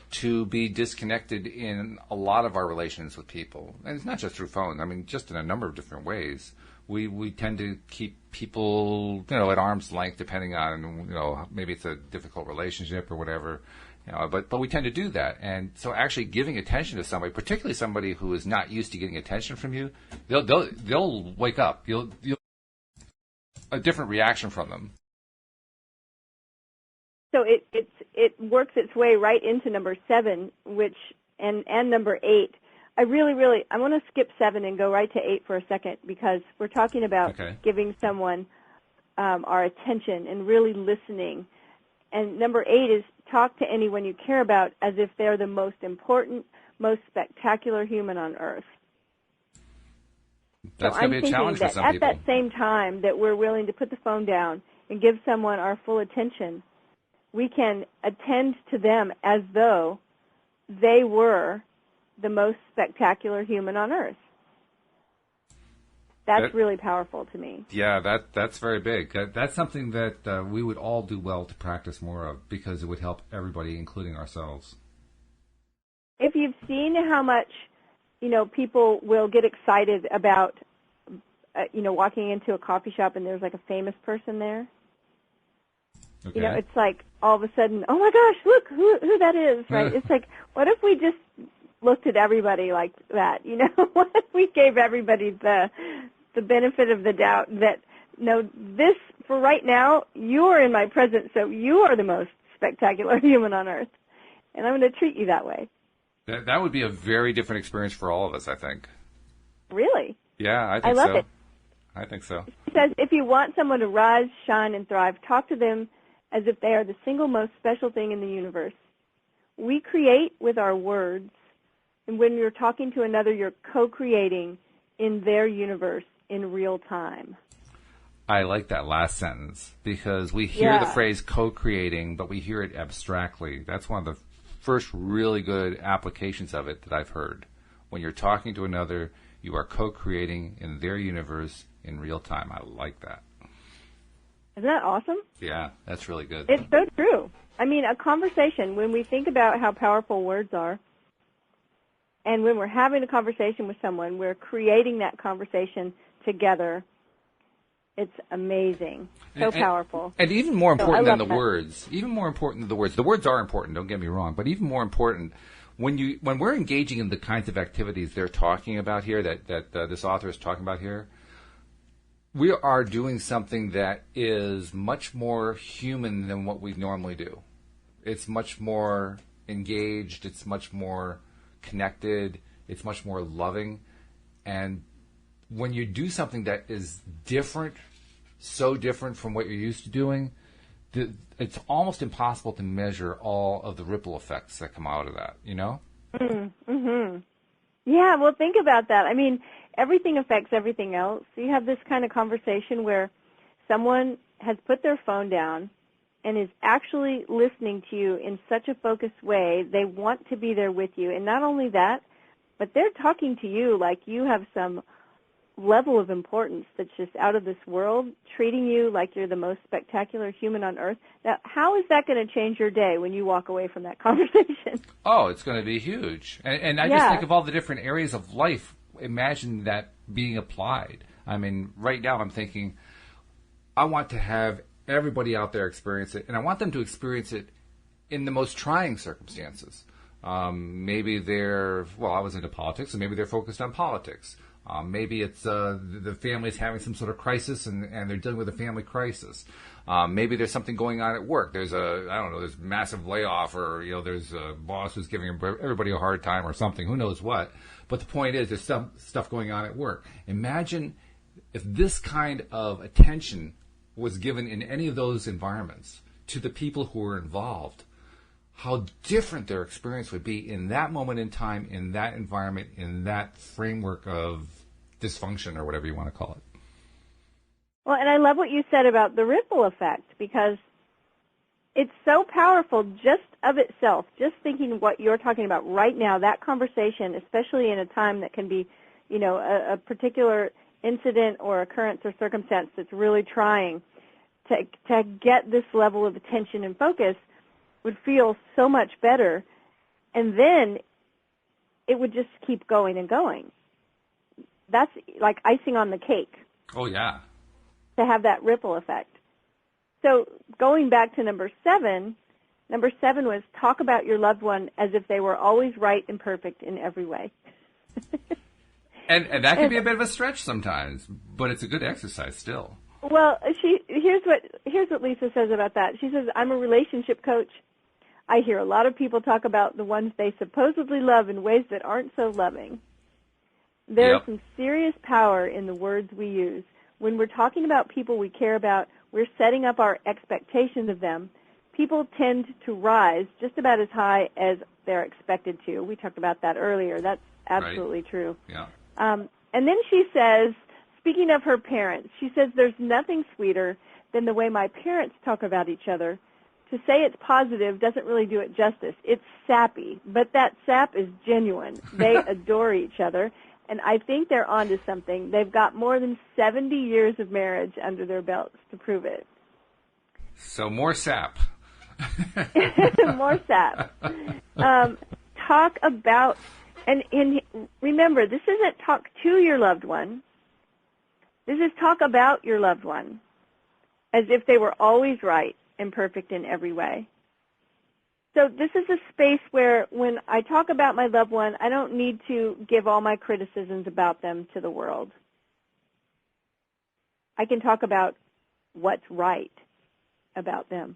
to be disconnected in a lot of our relations with people. And it's not just through phone. I mean, just in a number of different ways. We tend to keep people, at arm's length, depending on, maybe it's a difficult relationship or whatever, but we tend to do that. And so actually giving attention to somebody, particularly somebody who is not used to getting attention from you, they'll wake up. You'll a different reaction from them. So it works its way right into number 7, and number 8. I want to skip 7 and go right to 8 for a second, because we're talking about giving someone our attention and really listening. And number 8 is talk to anyone you care about as if they're the most important, most spectacular human on earth. That's going to be a challenge for some people. At that same time that we're willing to put the phone down and give someone our full attention, we can attend to them as though they were the most spectacular human on earth. That's really powerful to me. Yeah, that's very big. That's something that we would all do well to practice more of, because it would help everybody, including ourselves. If you've seen how much, people will get excited about, walking into a coffee shop and there's like a famous person there. Okay. It's like all of a sudden, oh my gosh, look who that is, right? It's like, what if we just looked at everybody like that? What if we gave everybody the benefit of the doubt that, no, this, for right now, you are in my presence, so you are the most spectacular human on earth, and I'm going to treat you that way. That would be a very different experience for all of us, I think. Really? Yeah, I think so. I love it. I think so. It says, if you want someone to rise, shine, and thrive, talk to them as if they are the single most special thing in the universe. We create with our words, and when you're talking to another, you're co-creating in their universe in real time. I like that last sentence, because we hear the phrase co-creating, but we hear it abstractly. That's one of the first really good applications of it that I've heard. When you're talking to another, you are co-creating in their universe in real time. I like that. Isn't that awesome? Yeah, that's really good. It's so true. I mean, a conversation, when we think about how powerful words are, and when we're having a conversation with someone, we're creating that conversation together. It's amazing. So powerful. And even more important than the words. Even more important than the words. The words are important, don't get me wrong, but even more important, when we're engaging in the kinds of activities they're talking about here, that this author is talking about here, we are doing something that is much more human than what we normally do. It's much more engaged. It's much more connected. It's much more loving. And when you do something that is different, so different from what you're used to doing, it's almost impossible to measure all of the ripple effects that come out of that, Mm-hmm. Yeah, well, think about that. I mean, everything affects everything else. You have this kind of conversation where someone has put their phone down and is actually listening to you in such a focused way. They want to be there with you. And not only that, but they're talking to you like you have some level of importance that's just out of this world, treating you like you're the most spectacular human on earth. Now, how is that going to change your day when you walk away from that conversation? Oh, it's going to be huge. And I just think of all the different areas of life. Imagine that being applied. I mean, right now I'm thinking, I want to have everybody out there experience it, and I want them to experience it in the most trying circumstances. Maybe I was into politics, and maybe they're focused on politics. Maybe it's the family's having some sort of crisis, and they're dealing with a family crisis. Maybe there's something going on at work. There's there's massive layoff, or there's a boss who's giving everybody a hard time or something. Who knows what? But the point is, there's some stuff going on at work. Imagine if this kind of attention was given in any of those environments to the people who were involved. How different their experience would be in that moment in time, in that environment, in that framework of dysfunction, or whatever you want to call it. Well, and I love what you said about the ripple effect, because it's so powerful just of itself. Just thinking what you're talking about right now, that conversation, especially in a time that can be, a particular incident or occurrence or circumstance that's really trying to get this level of attention and focus would feel so much better, and then it would just keep going and going. That's like icing on the cake. Oh, yeah. To have that ripple effect. So going back to number 7 was talk about your loved one as if they were always right and perfect in every way. and that can be a bit of a stretch sometimes, but it's a good exercise still. Well, here's what Lisa says about that. She says, I'm a relationship coach. I hear a lot of people talk about the ones they supposedly love in ways that aren't so loving. There's some serious power in the words we use. When we're talking about people we care about, we're setting up our expectations of them. People tend to rise just about as high as they're expected to. We talked about that earlier. That's absolutely true. Yeah. And then she says, speaking of her parents, she says, there's nothing sweeter than the way my parents talk about each other. To say it's positive doesn't really do it justice. It's sappy, but that sap is genuine. They adore each other, and I think they're onto something. They've got more than 70 years of marriage under their belts to prove it. So more sap. More sap. Talk about, and remember, this isn't talk to your loved one. This is talk about your loved one as if they were always right and perfect in every way. So this is a space where when I talk about my loved one, I don't need to give all my criticisms about them to the world. I can talk about what's right about them.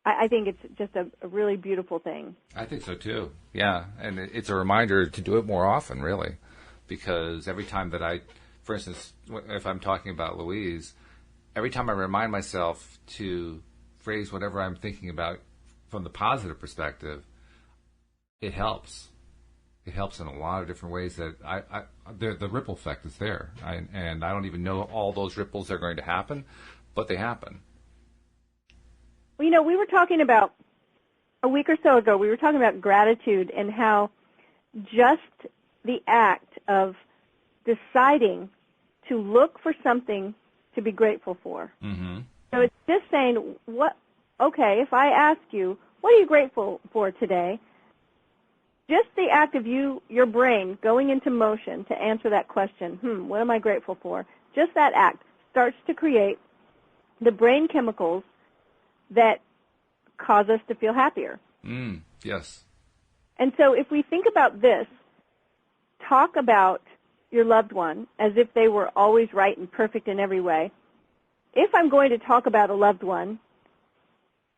I think it's just a really beautiful thing. I think so too. Yeah, and it's a reminder to do it more often, really, because every time that for instance, if I'm talking about Louise, every time I remind myself to phrase whatever I'm thinking about from the positive perspective, it helps. It helps in a lot of different ways that the ripple effect is there. And I don't even know all those ripples are going to happen, but they happen. Well, we were talking about, a week or so ago, we were talking about gratitude and how just the act of deciding to look for something to be grateful for. Mm-hmm. So it's just saying, if I ask you, what are you grateful for today? Just the act of your brain going into motion to answer that question, what am I grateful for? Just that act starts to create the brain chemicals that cause us to feel happier. Yes. And so if we think about this, talk about your loved one as if they were always right and perfect in every way. If I'm going to talk about a loved one,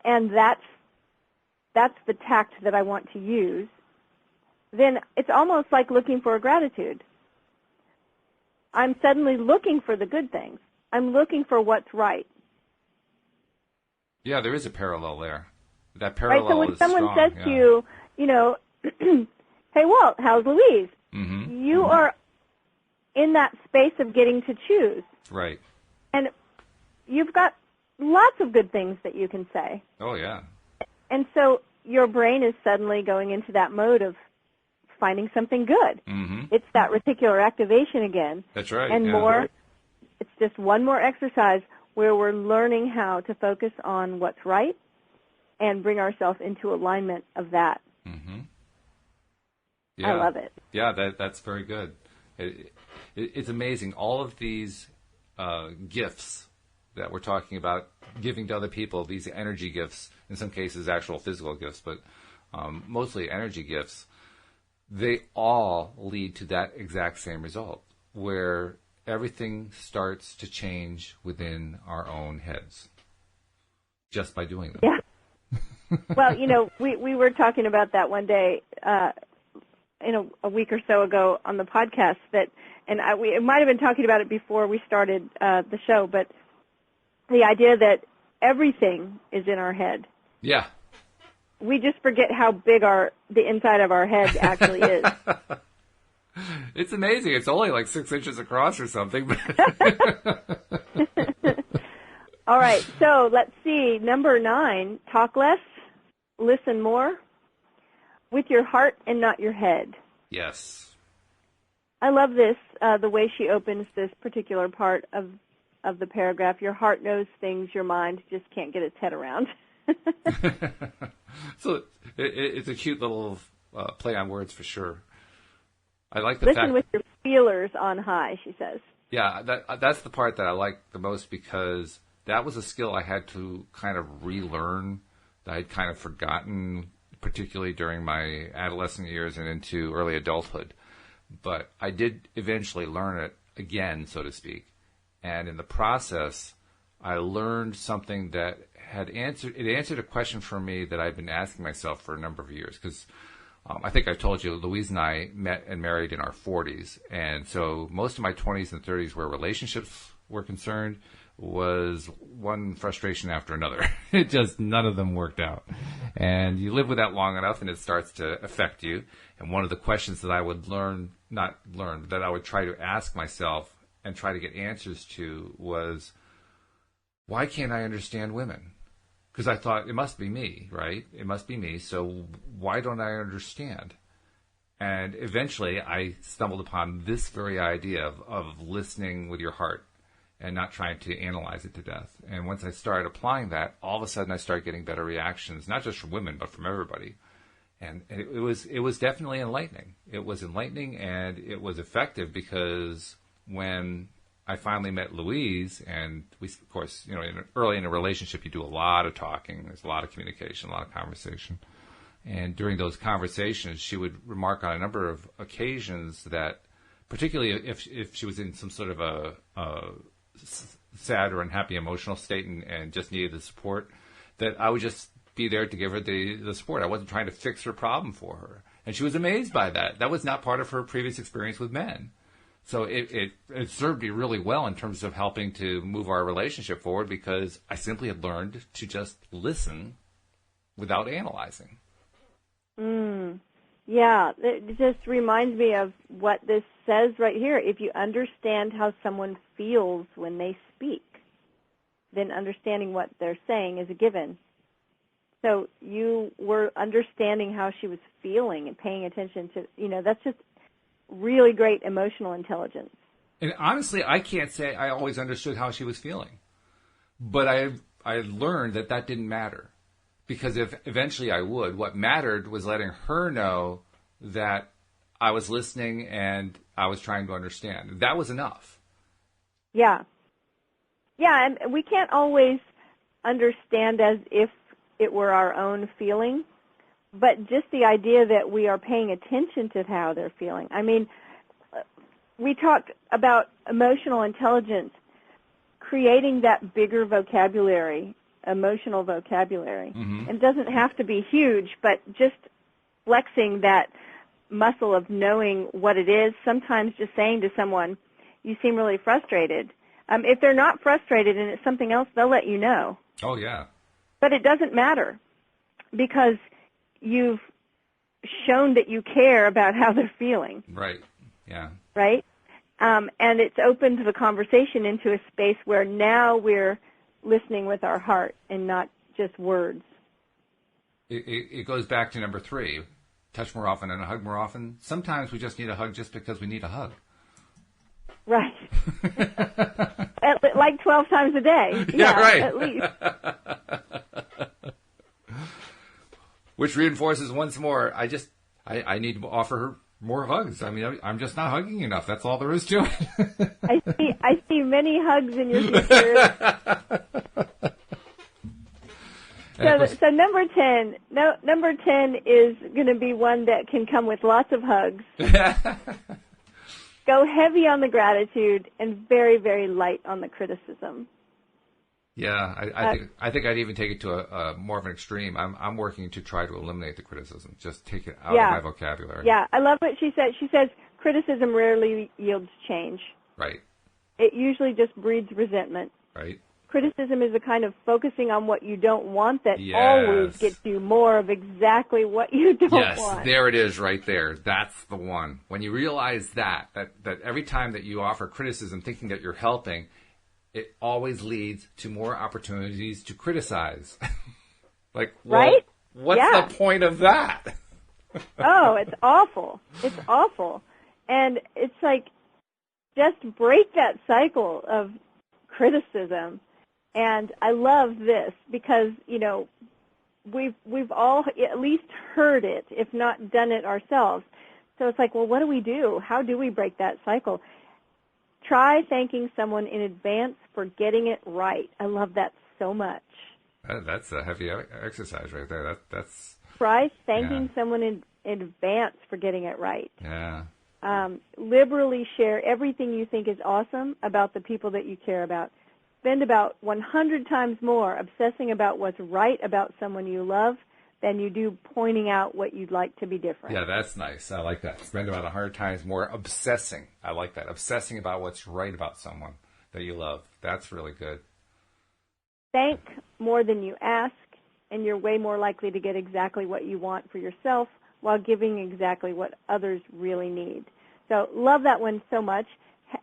and that's the tact that I want to use, then it's almost like looking for a gratitude. I'm suddenly looking for the good things. I'm looking for what's right. Yeah, there is a parallel there. That parallel so when is someone strong. says to you, hey, Walt, how's Louise? Mm-hmm. You are in that space of getting to choose. Right. And you've got lots of good things that you can say. Oh, yeah. And so your brain is suddenly going into that mode of finding something good. Mm-hmm. It's that reticular activation again. That's right. And more, it's just one more exercise where we're learning how to focus on what's right and bring ourselves into alignment of that. Mm-hmm. Yeah. I love it. Yeah, that's very good. It's amazing. All of these gifts that we're talking about giving to other people, these energy gifts, in some cases actual physical gifts, but mostly energy gifts, they all lead to that exact same result, where everything starts to change within our own heads just by doing them. Yeah. Well, we were talking about that one day, a week or so ago on the podcast we might have been talking about it before we started the show, but the idea that everything is in our head. Yeah. We just forget how big the inside of our head actually is. It's amazing. It's only like 6 inches across or something. All right, so let's see. Number 9, talk less, listen more, with your heart and not your head. Yes. I love this, the way she opens this particular part of the paragraph. Your heart knows things your mind just can't get its head around. So it's a cute little play on words for sure. I like the Listen fact... with your feelers on high, she says. Yeah, that's the part that I like the most, because that was a skill I had to kind of relearn, that I'd kind of forgotten, particularly during my adolescent years and into early adulthood. But I did eventually learn it again, so to speak. And in the process, I learned something that answered a question for me that I've been asking myself for a number of years. Because I think I told you, Louise and I met and married in our 40s. And so most of my 20s and 30s, where relationships were concerned, was one frustration after another. It just, none of them worked out. And you live with that long enough and it starts to affect you. And one of the questions that I would that I would try to ask myself and try to get answers to was, why can't I understand women? Because I thought, it must be me, right? It must be me. So why don't I understand? And eventually I stumbled upon this very idea of listening with your heart and not trying to analyze it to death. And once I started applying that, all of a sudden I started getting better reactions, not just from women, but from everybody. And it was definitely enlightening. It was enlightening, and it was effective, because when I finally met Louise, and we, of course, early in a relationship, you do a lot of talking. There's a lot of communication, a lot of conversation. And during those conversations, she would remark on a number of occasions that, particularly if she was in some sort of a sad or unhappy emotional state and just needed the support, that I would just be there to give her the support. I wasn't trying to fix her problem for her. And she was amazed by that. That was not part of her previous experience with men. So it served me really well in terms of helping to move our relationship forward, because I simply had learned to just listen without analyzing. Yeah, it just reminds me of what this says right here. If you understand how someone feels when they speak, then understanding what they're saying is a given. So you were understanding how she was feeling and paying attention to, that's just really great emotional intelligence. And honestly, I can't say I always understood how she was feeling. But I learned that didn't matter. Because if eventually I would, what mattered was letting her know that I was listening and I was trying to understand. That was enough. Yeah. Yeah, and we can't always understand as if it were our own feeling, but just the idea that we are paying attention to how they're feeling. I mean, we talked about emotional intelligence, creating that bigger vocabulary, emotional vocabulary. Mm-hmm. It doesn't have to be huge, but just flexing that muscle of knowing what it is, sometimes just saying to someone, you seem really frustrated. If they're not frustrated and it's something else, they'll let you know. Oh, yeah. But it doesn't matter, because you've shown that you care about how they're feeling. Right, yeah. Right? And it's opened the conversation into a space where now we're listening with our heart and not just words. It goes back to number 3, touch more often and hug more often. Sometimes we just need a hug just because we need a hug. Right. Like 12 times a day. Yeah, right. At least. Which reinforces once more, I need to offer her more hugs. I mean, I'm just not hugging enough. That's all there is to it. I see many hugs in your future. So number 10. Number 10 is going to be one that can come with lots of hugs. Go heavy on the gratitude and very, very light on the criticism. Yeah, I think I'd even take it to a more of an extreme. I'm working to try to eliminate the criticism, just take it out of my vocabulary. Yeah, I love what she said. She says criticism rarely yields change. Right. It usually just breeds resentment. Right. Criticism is a kind of focusing on what you don't want that always gets you more of exactly what you don't want. Yes, there it is right there. That's the one. When you realize that every time that you offer criticism thinking that you're helping, it always leads to more opportunities to criticize. Like, well, right? What's the point of that? Oh, it's awful. It's awful. And it's like, just break that cycle of criticism. And I love this because, you know, we've all at least heard it, if not done it ourselves. So it's like, well, what do we do? How do we break that cycle? Try thanking someone in advance for getting it right. I love that so much. That's a heavy exercise right there. That's Try thanking someone in advance for getting it right. Yeah. Liberally share everything you think is awesome about the people that you care about. Spend about 100 times more obsessing about what's right about someone you love than you do pointing out what you'd like to be different. Yeah, that's nice. I like that. Spend about 100 times more obsessing. I like that. Obsessing about what's right about someone that you love. That's really good. Thank more than you ask, and you're way more likely to get exactly what you want for yourself while giving exactly what others really need. So love that one so much.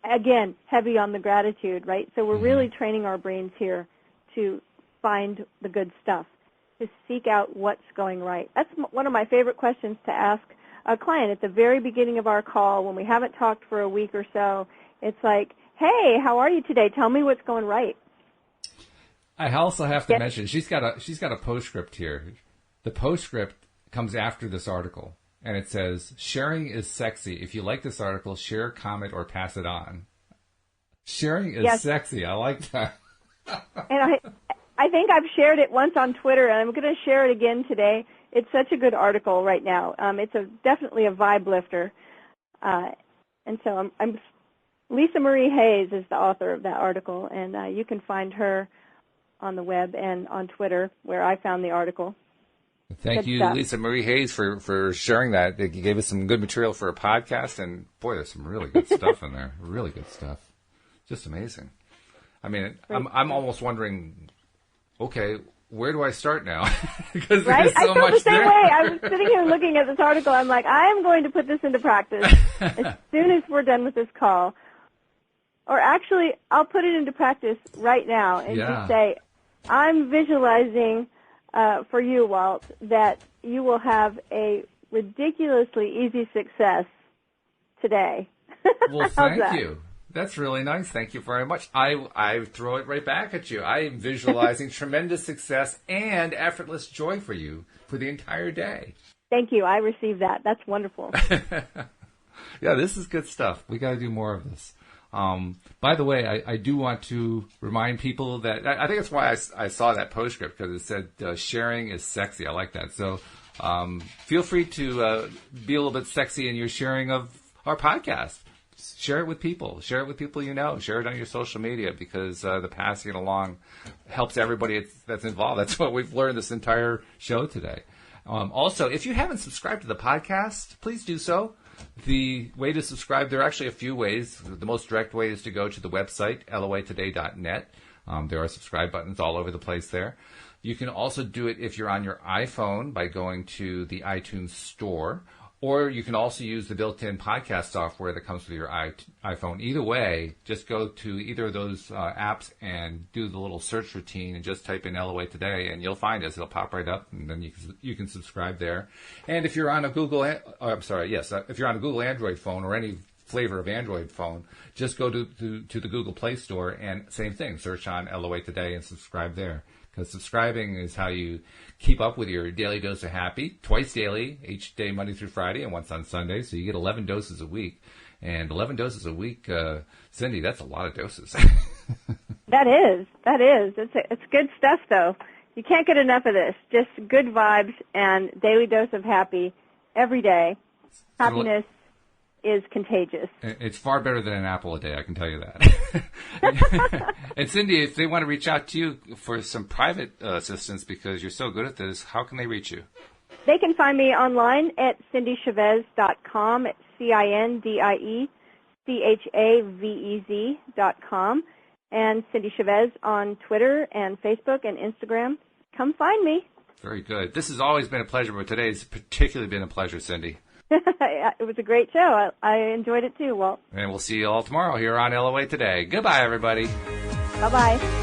Again, heavy on the gratitude, right? So we're really training our brains here to find the good stuff, to seek out what's going right. That's one of my favorite questions to ask a client at the very beginning of our call when we haven't talked for a week or so. It's like, hey, how are you today? Tell me what's going right. I also have to mention, she's got a postscript here. The postscript comes after this article. And it says, sharing is sexy. If you like this article, share, comment, or pass it on. Sharing is sexy. I like that. And I think I've shared it once on Twitter, and I'm going to share it again today. It's such a good article right now. It's definitely a vibe lifter. And so I'm Lisa Marie Hayes is the author of that article, and you can find her on the web and on Twitter where I found the article. Thank you, Lisa Marie Hayes, for sharing that. You gave us some good material for a podcast, and boy, there's some really good stuff in there. Really good stuff. Just amazing. I mean, I'm almost wondering, okay, where do I start now? Because right? there's so I feel much the same there. way. I was sitting here looking at this article. I'm like, I am going to put this into practice as soon as we're done with this call. Or actually, I'll put it into practice right now and just say, I'm visualizing for you, Walt, that you will have a ridiculously easy success today. Well, thank you. That's really nice. Thank you very much. I throw it right back at you. I am visualizing tremendous success and effortless joy for you for the entire day. Thank you. I received that. That's wonderful. Yeah, this is good stuff. We got to do more of this. By the way, I do want to remind people that I think that's why I saw that postscript, because it said sharing is sexy. I like that. So feel free to be a little bit sexy in your sharing of our podcast. Share it with people. Share it with people you know. Share it on your social media, because the passing it along helps everybody that's involved. That's what we've learned this entire show today. Also, if you haven't subscribed to the podcast, please do so. The way to subscribe, there are actually a few ways. The most direct way is to go to the website, loatoday.net. There are subscribe buttons all over the place there. You can also do it if you're on your iPhone by going to the iTunes store, or you can also use the built-in podcast software that comes with your iPhone. Either way, just go to either of those apps and do the little search routine and just type in LOA Today, and you'll find us. It'll pop right up, and then you can subscribe there. And if you're on a if you're on a Google Android phone or any flavor of Android phone, just go to the Google Play Store and same thing, search on LOA Today and subscribe there. Because subscribing is how you keep up with your daily dose of happy, twice daily, each day, Monday through Friday, and once on Sunday. So you get 11 doses a week. And 11 doses a week, Cindie, that's a lot of doses. That is. It's good stuff, though. You can't get enough of this. Just good vibes and daily dose of happy every day. Happiness is contagious. It's far better than an apple a day, I can tell you that. And Cindie, if they want to reach out to you for some private assistance because you're so good at this, how can they reach you? They can find me online at cindiechavez.com. It's CINDIECHAVEZ.com. And Cindie Chavez on Twitter and Facebook and Instagram. Come find me. Very good. This has always been a pleasure, but today's particularly been a pleasure, Cindie. It was a great show. I enjoyed it too, Walt. And we'll see you all tomorrow here on LOA Today. Goodbye, everybody. Bye-bye.